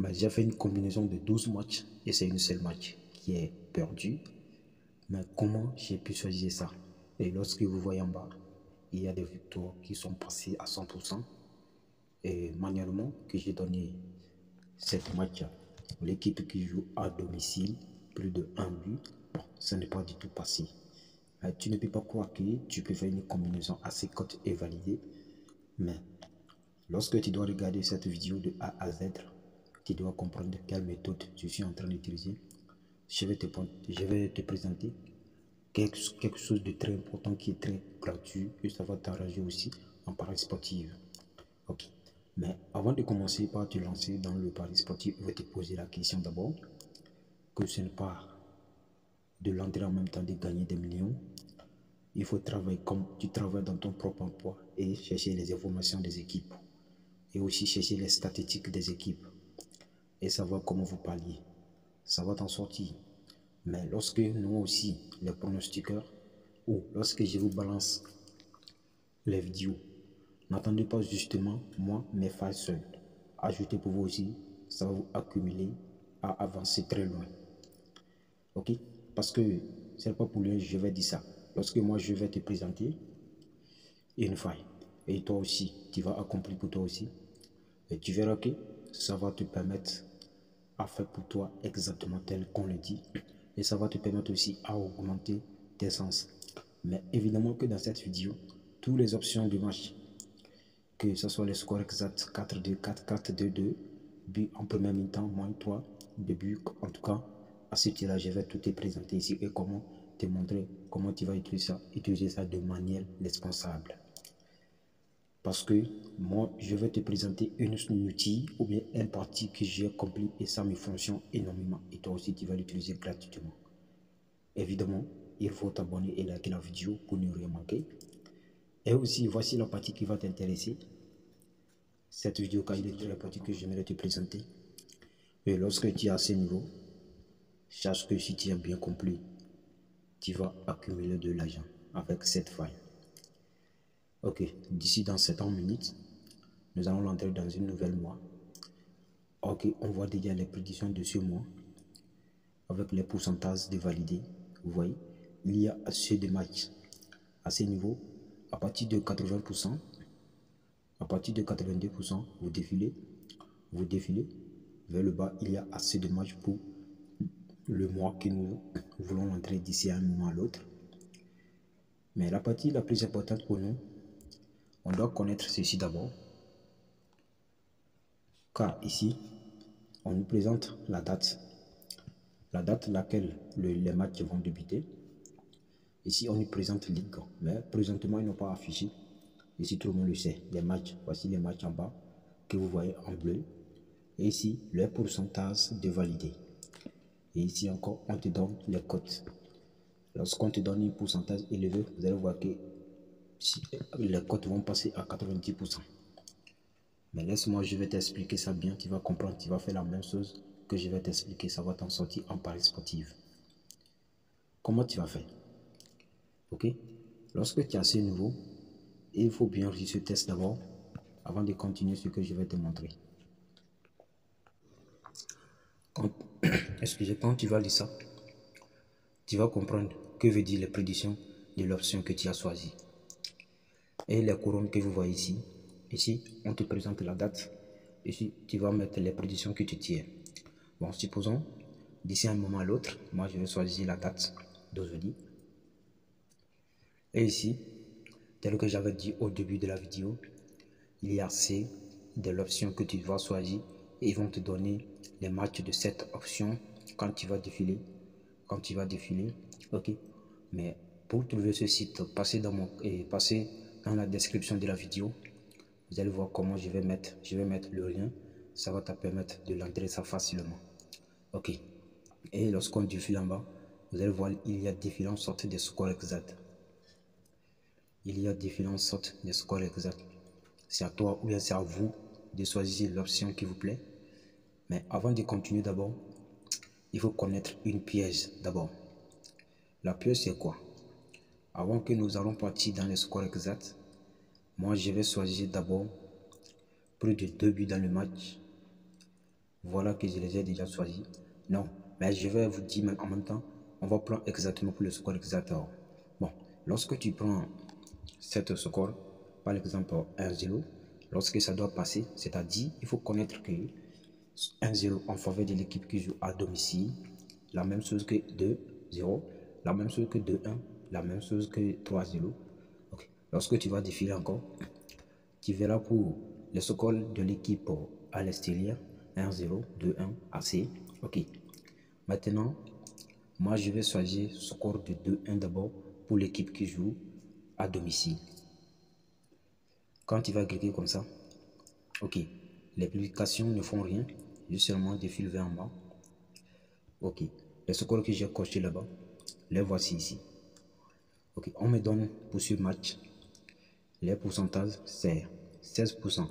Mais j'ai fait une combinaison de 12 matchs et c'est une seule match qui est perdu. Mais comment j'ai pu choisir ça? Et lorsque vous voyez en bas, il y a des victoires qui sont passées à 100%. Et manuellement, que j'ai donné cette match, l'équipe qui joue à domicile, plus de 1 but, bon, ça n'est pas du tout passé. Tu ne peux pas croire que tu peux faire une combinaison assez cote et validée, mais lorsque tu dois regarder cette vidéo de A à Z, tu dois comprendre quelle méthode je suis en train d'utiliser. Je vais te présenter quelque chose de très important qui est très gratuit et ça va t'arranger aussi en paris sportif. Ok. Mais avant de commencer par te lancer dans le paris sportif, je vais te poser la question d'abord que ce n'est pas de l'entrée en même temps de gagner des millions. Il faut travailler comme tu travailles dans ton propre emploi et chercher les informations des équipes et aussi chercher les statistiques des équipes et savoir comment vous parliez. Ça va t'en sortir. Mais lorsque nous aussi, les pronostiqueurs, ou lorsque je vous balance les vidéos, n'attendez pas justement moi mes failles seules. Ajoutez pour vous aussi, ça va vous accumuler à avancer très loin. Ok? Parce que c'est pas pour lui, je vais dire ça. Lorsque moi je vais te présenter une faille, et toi aussi, tu vas accomplir pour toi aussi, et tu verras que ça va te permettre à faire pour toi exactement tel qu'on le dit, et ça va te permettre aussi à augmenter tes sens. Mais évidemment que dans cette vidéo, toutes les options de match, que ce soit les scores exacts 4-2, 4-4, 2-2, but en première mi-temps, moins 3, de but, en tout cas, à ce tir-là, je vais tout te présenter ici et comment te montrer comment tu vas utiliser ça de manière responsable. Parce que moi, je vais te présenter un outil ou bien un parti que j'ai accompli et ça me fonctionne énormément. Et toi aussi, tu vas l'utiliser gratuitement. Évidemment, il faut t'abonner et liker la vidéo pour ne rien manquer. Et aussi, voici la partie qui va t'intéresser. Cette vidéo, quand il est la partie que j'aimerais te présenter. Et lorsque tu es à ce niveau, sache que si tu as bien compris, tu vas accumuler de l'argent avec cette faille. Ok, d'ici dans 7 minutes, nous allons entrer dans une nouvelle mois. Ok, on voit déjà les prédictions de ce mois avec les pourcentages de validés. Vous voyez, il y a assez de matchs à ce niveau. À partir de 80%, à partir de 82%, vous défilez vers le bas. Il y a assez de matchs pour le mois que nous voulons entrer d'ici à un moment à l'autre. Mais la partie la plus importante pour nous, on doit connaître ceci d'abord. Car ici, on nous présente la date laquelle les matchs vont débuter. Ici, on nous présente Ligue, mais présentement, ils n'ont pas affiché. Ici, tout le monde le sait, les matchs. Voici les matchs en bas que vous voyez en bleu. Et ici, le pourcentage de validé. Et ici encore, on te donne les cotes. Lorsqu'on te donne un pourcentage élevé, vous allez voir que les cotes vont passer à 90%. Mais laisse-moi, je vais t'expliquer ça bien, tu vas comprendre, tu vas faire la même chose que je vais t'expliquer, ça va t'en sortir en paris sportif. Comment tu vas faire? Ok? Lorsque tu as ce niveau, il faut bien réussir ce test d'abord avant de continuer ce que je vais te montrer. Excusez, quand tu vas lire ça, tu vas comprendre que veut dire les prédictions de l'option que tu as choisie. Et les couronnes que vous voyez ici, ici, on te présente la date. Ici, tu vas mettre les prédictions que tu tiens. Bon, supposons, d'ici un moment à l'autre, moi je vais choisir la date d'aujourd'hui. Et ici, tel que j'avais dit au début de la vidéo, il y a assez de l'option que tu vas choisir et ils vont te donner les matchs de cette option quand tu vas défiler. Ok. Mais pour trouver ce site, passez dans la description de la vidéo. Vous allez voir comment je vais mettre le lien. Ça va te permettre de l'entrer ça facilement. Ok. Et lorsqu'on défile en bas, vous allez voir, il y a différentes sortes de scores exacts. C'est à toi ou bien c'est à vous de choisir l'option qui vous plaît. Mais avant de continuer d'abord, il faut connaître une piège d'abord. La piège c'est quoi? Avant que nous allons partir dans les scores exacts, moi je vais choisir d'abord plus de 2 buts dans le match, voilà que je les ai déjà choisis. Non, mais je vais vous dire en même temps, on va prendre exactement pour le score exact. Bon, lorsque tu prends cette score, par exemple 1-0, lorsque ça doit passer, c'est-à-dire, il faut connaître que 1-0 en faveur de l'équipe qui joue à domicile, la même chose que 2-0, la même chose que 2-1, la même chose que 3-0. Okay. Lorsque tu vas défiler encore, tu verras pour le score de l'équipe à l'extérieur, 1-0, 2-1, AC. Ok. Maintenant, moi je vais choisir score de 2-1 d'abord pour l'équipe qui joue à domicile. Quand tu vas cliquer comme ça, ok, les publications ne font rien, juste seulement défile vers en bas. Ok, les scores que j'ai coché là-bas, les voici ici. Ok, on me donne pour ce match, les pourcentages c'est 16%.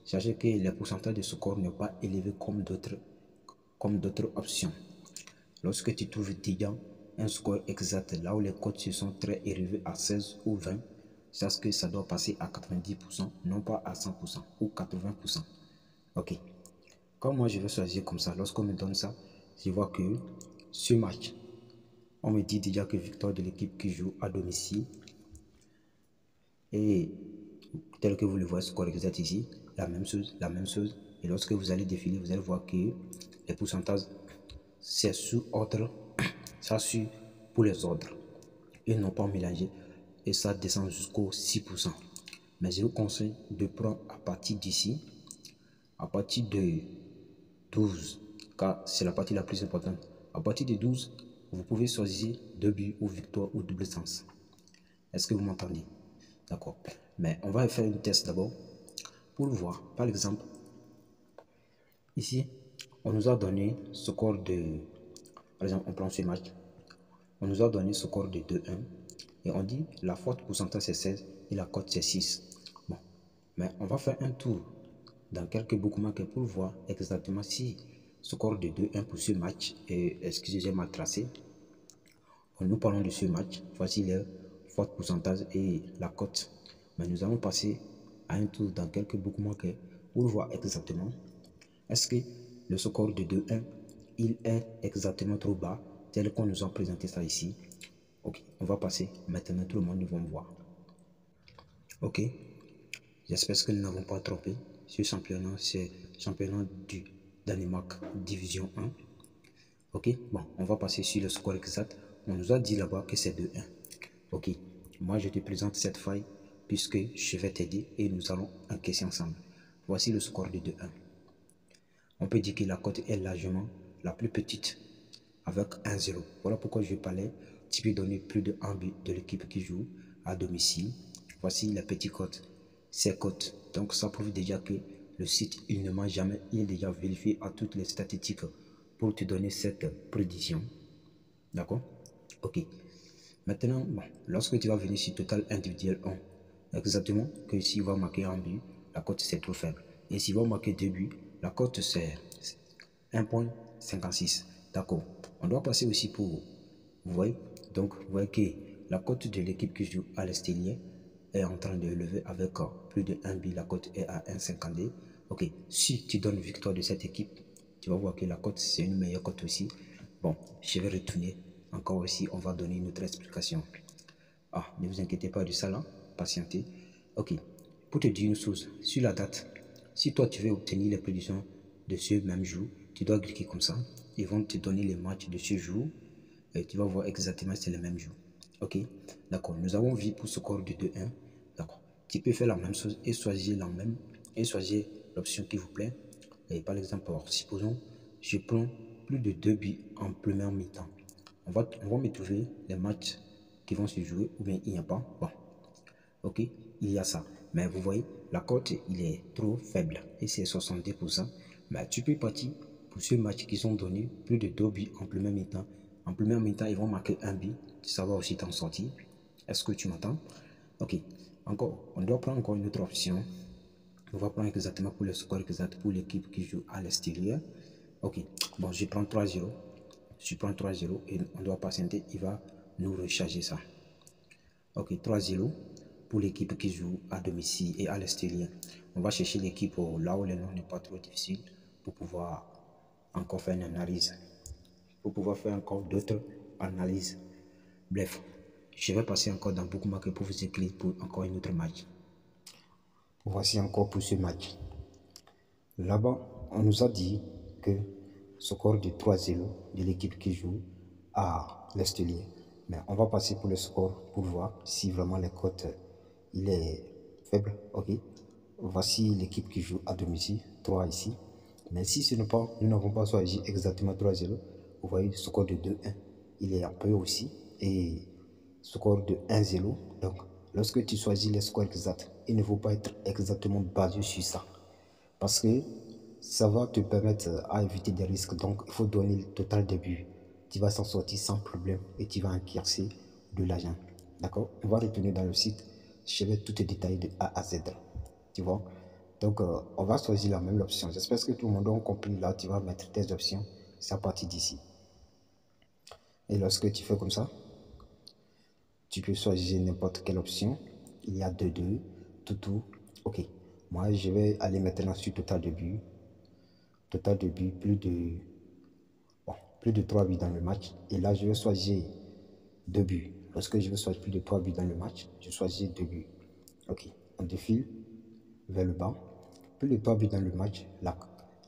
Sachez que les pourcentages de score n'est pas élevé comme d'autres options. Lorsque tu trouves déjà un score exact là où les codes se sont très élevés à 16 ou 20, sache que ça doit passer à 90%, non pas à 100% ou 80%. Ok. Comme moi je vais choisir comme ça, lorsqu'on me donne ça, je vois que ce match, on me dit déjà que victoire de l'équipe qui joue à domicile. Et tel que vous le voyez, score exact ici, la même chose, la même chose. Et lorsque vous allez défiler, vous allez voir que les pourcentages, c'est sous ordre, ça suit pour les ordres. Ils n'ont pas mélangé et ça descend jusqu'au 6%. Mais je vous conseille de prendre à partir d'ici, à partir de 12, car c'est la partie la plus importante. À partir de 12, vous pouvez choisir 2 buts ou victoire ou double sens. Est-ce que vous m'entendez? D'accord. Mais on va faire une test d'abord pour le voir. Par exemple, ici, on nous a donné ce score de... Par exemple, on prend ce match. On nous a donné ce score de 2-1. Et on dit la faute pourcentage c'est 16 et la cote c'est 6. Bon. Mais on va faire un tour dans quelques bookmarks pour voir exactement si score de 2-1 pour ce match. Et excusez, j'ai mal tracé. Nous parlons de ce match. Voici les forts pourcentages et la cote. Mais nous allons passer à un tour dans quelques bookmarks pour voir exactement est-ce que le score de 2-1 il est exactement trop bas tel qu'on nous a présenté ça ici. Ok, on va passer. Maintenant, tout le monde va me voir. Ok, j'espère que nous n'avons pas trompé. Ce championnat, c'est championnat du Danemark Division 1. Ok, bon, on va passer sur le score exact. On nous a dit là-bas que c'est 2-1. Ok, moi je te présente cette faille puisque je vais t'aider et nous allons encaisser ensemble. Voici le score de 2-1. On peut dire que la cote est largement la plus petite avec 1-0. Voilà pourquoi je parlais. Tu peux donner plus de 1 but de l'équipe qui joue à domicile. Voici la petite cote, ces cotes. Donc ça prouve déjà que le site, il ne ment jamais. Il est déjà vérifié à toutes les statistiques pour te donner cette prédiction. D'accord? Ok. Maintenant, bon, lorsque tu vas venir sur Total Individuel 1, exactement que s'il va marquer un but, la cote c'est trop faible. Et s'il va marquer 2 buts, la cote c'est 1,56. D'accord. On doit passer aussi pour, vous voyez, donc vous voyez que la cote de l'équipe qui joue à l'extérieur est en train de lever avec plus de 1 but, la cote est à 1,52. Ok, si tu donnes victoire de cette équipe, tu vas voir que la cote c'est une meilleure cote aussi. Bon, je vais retourner encore aussi, on va donner une autre explication. Ah, ne vous inquiétez pas de ça là, patientez. Ok, pour te dire une chose, sur la date, si toi tu veux obtenir les prédictions de ce même jour, tu dois cliquer comme ça. Ils vont te donner les matchs de ce jour et tu vas voir exactement si c'est le même jour. Ok, d'accord, nous avons vu pour ce score de 2-1. D'accord, tu peux faire la même chose et choisir la même et choisir l'option qui vous plaît. Et par exemple, supposons, je prends plus de 2 buts en première mi-temps. On va me trouver les matchs qui vont se jouer ou bien il n'y a pas. Bon, ok, il y a ça. Mais vous voyez, la cote, il est trop faible et c'est 70%. Mais tu peux partir pour ce match qui sont donnés plus de 2 buts en première mi-temps. En première mi-temps, ils vont marquer un but. Ça va aussi t'en sortir. Est-ce que tu m'entends? Ok, encore, on doit prendre encore une autre option. On va prendre exactement pour le score exact pour l'équipe qui joue à l'extérieur. Ok, bon, je prends 3-0. Je prends 3-0 et on doit patienter. Il va nous recharger ça. Ok, 3-0 pour l'équipe qui joue à domicile et à l'extérieur. On va chercher l'équipe là où le nom n'est pas trop difficile pour pouvoir encore faire une analyse. Pour pouvoir faire encore d'autres analyses. Bref, je vais passer encore dans Bookmaker pour vous écrire pour encore une autre match. Voici encore pour ce match. Là-bas, on nous a dit que score de 3-0 de l'équipe qui joue à l'Estelier. Mais on va passer pour le score pour voir si vraiment les cotes il est faible. Ok. Voici l'équipe qui joue à domicile, 3 ici. Mais si ce n'est pas, nous n'avons pas choisi exactement 3-0. Vous voyez le score de 2-1, il est un peu aussi. Et score de 1-0. Donc, lorsque tu choisis les scores exacts, il ne faut pas être exactement basé sur ça. Parce que ça va te permettre à éviter des risques. Donc, il faut donner le total de buts. Tu vas s'en sortir sans problème et tu vas encaisser de l'argent. D'accord? On va retourner dans le site. Je vais tout te détailler de A à Z. Tu vois? Donc, on va choisir la même option. J'espère que tout le monde a compris. Là, tu vas mettre tes options. C'est à partir d'ici. Et lorsque tu fais comme ça, tu peux choisir n'importe quelle option. Il y a 2-2, tout. Ok. Moi, je vais aller maintenant sur total de buts. Total de buts, plus de 3 buts dans le match. Et là, je vais choisir 2 buts. Lorsque je vais choisir plus de 3 buts dans le match, je choisis 2 buts. Ok. On défile vers le bas. Plus de 3 buts dans le match.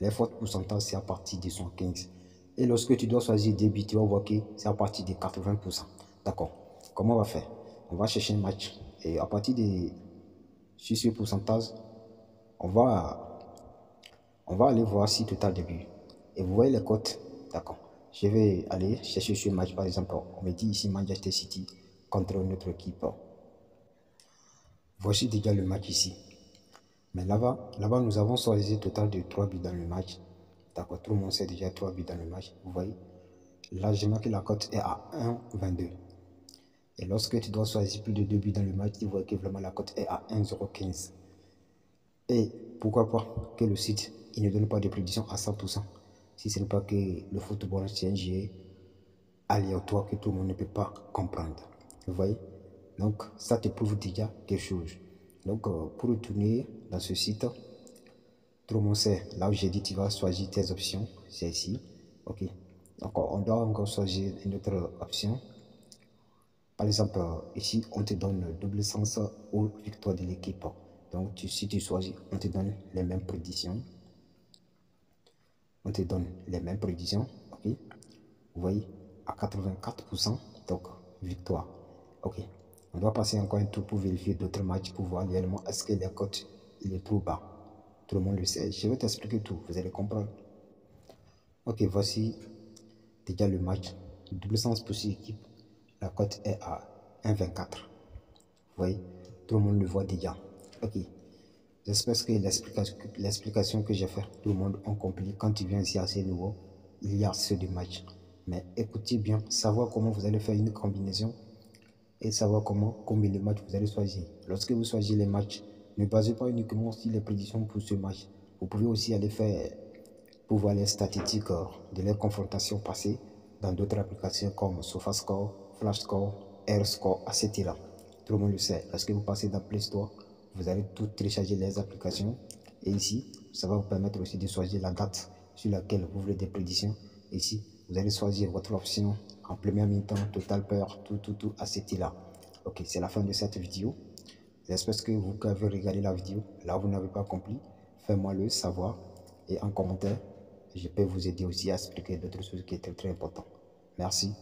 Les fortes pourcentages, c'est à partir de 115. Et lorsque tu dois choisir 2 buts, tu vas voir que c'est à partir de 80%. D'accord. Comment on va faire? On va chercher un match. Et à partir de sur ce pourcentage, on va aller voir si total de buts. Et vous voyez les cotes. D'accord. Je vais aller chercher ce match. Par exemple, on me dit ici Manchester City contre notre équipe. Voici déjà le match ici. Mais là-bas, nous avons choisi total de 3 buts dans le match. D'accord. Tout le monde sait déjà 3 buts dans le match. Vous voyez. Là, je marque que la cote est à 1,22. Et lorsque tu dois choisir plus de 2 buts dans le match, tu vois que vraiment la cote est à 1,015. Et pourquoi pas que le site il ne donne pas de prédiction à 100%. Si ce n'est pas que le football c'est un jeu aléatoire que tout le monde ne peut pas comprendre. Vous voyez? Donc ça te prouve déjà quelque chose. Donc pour retourner dans ce site, tout le monde sait, là où j'ai dit tu vas choisir tes options, c'est ici. Ok. Donc on doit encore choisir une autre option. Par exemple, ici, on te donne le double sens ou victoire de l'équipe. Donc, si tu choisis, on te donne les mêmes prédictions. On te donne les mêmes prédictions. Ok. Vous voyez, à 84%, donc victoire. Ok. On doit passer encore un tour pour vérifier d'autres matchs pour voir réellement est-ce que les cotes, il est trop bas. Tout le monde le sait. Je vais t'expliquer tout, vous allez comprendre. Ok, voici déjà le match. Double sens pour cette équipe. La cote est à 1,24. Vous voyez, tout le monde le voit déjà. Ok. J'espère que l'explication que j'ai faite, tout le monde a compris. Quand tu viens ici à ces nouveaux, il y a ceux de match. Mais écoutez bien, savoir comment vous allez faire une combinaison et savoir combien de matchs vous allez choisir. Lorsque vous choisissez les matchs, ne basez pas uniquement sur les prédictions pour ce match. Vous pouvez aussi aller faire pour voir les statistiques de les confrontations passées dans d'autres applications comme SofaScore, FlashScore, AirScore, etc. Tout le monde le sait. Lorsque vous passez dans Play Store, vous allez tout télécharger les applications. Et ici, ça va vous permettre aussi de choisir la date sur laquelle vous voulez des prédictions. Ici, vous allez choisir votre option en première mi-temps, total peur, tout, etc. Ok, c'est la fin de cette vidéo. J'espère que vous avez regardé la vidéo. Là, vous n'avez pas compris, faites-moi le savoir. Et en commentaire, je peux vous aider aussi à expliquer d'autres choses qui étaient très importantes. Merci.